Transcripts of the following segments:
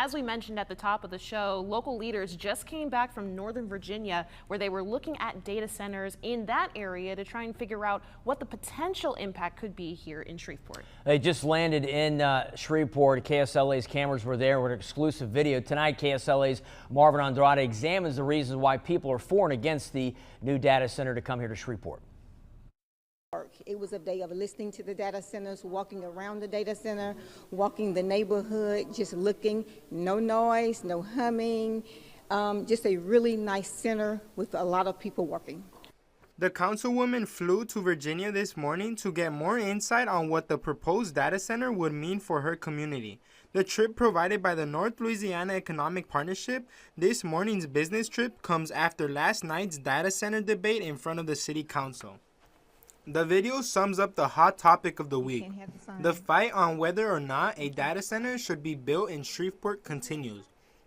As we mentioned at the top of the show, local leaders just came back from Northern Virginia where they were looking at data centers in that area to try and figure out what the potential impact could be here in Shreveport. They just landed in Shreveport. KSLA's cameras were there with an exclusive video. Tonight, KSLA's Marvin Andrade examines the reasons why people are for and against the new data center to come here to Shreveport. It was a day of listening to the data centers, walking around the data center, walking the neighborhood, just looking, no noise, no humming, just a really nice center with a lot of people working. The councilwoman flew to Virginia this morning to get more insight on what the proposed data center would mean for her community. The trip provided by the North Louisiana Economic Partnership, this morning's business trip comes after last night's data center debate in front of the city council. The video sums up the hot topic of the week. The fight on whether or not a data center should be built in Shreveport continues.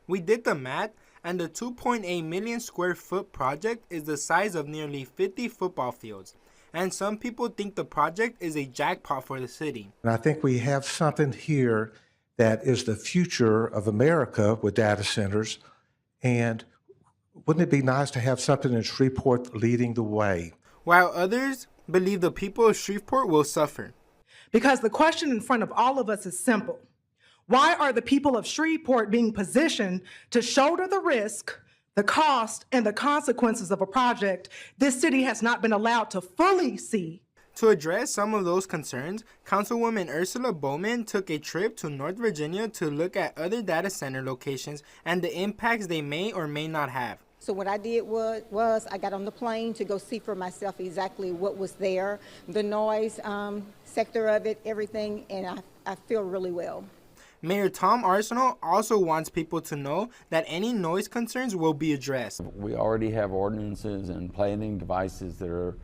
We did the math, and the 2.8 million square foot project is the size of nearly 50 football fields. And some people think the project is a jackpot for the city. And I think we have something here that is the future of America with data centers. And wouldn't it be nice to have something in Shreveport leading the way? While others believe the people of Shreveport will suffer. Because the question in front of all of us is simple. Why are the people of Shreveport being positioned to shoulder the risk, the cost, and the consequences of a project this city has not been allowed to fully see? To address some of those concerns, Councilwoman Ursula Bowman took a trip to North Virginia to look at other data center locations and the impacts they may or may not have. So what I did was I got on the plane to go see for myself exactly what was there, the noise sector of it, everything, and I feel really well. Mayor Tom Arsenal also wants people to know that any noise concerns will be addressed. We already have ordinances and planning devices that are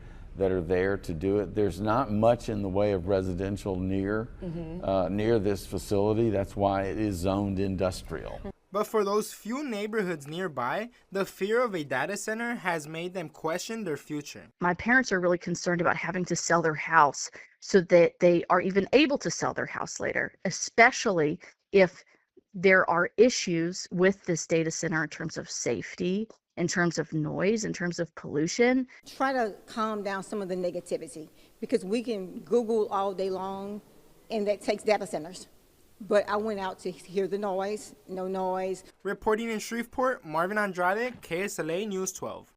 there to do it. There's not much in the way of residential near this facility. That's why it is zoned industrial. But for those few neighborhoods nearby, the fear of a data center has made them question their future. My parents are really concerned about having to sell their house so that they are even able to sell their house later, especially if there are issues with this data center in terms of safety, in terms of noise, in terms of pollution. Try to calm down some of the negativity because we can Google all day long and that takes data centers. But I went out to hear the noise, no noise. Reporting in Shreveport, Marvin Andrade, KSLA News 12.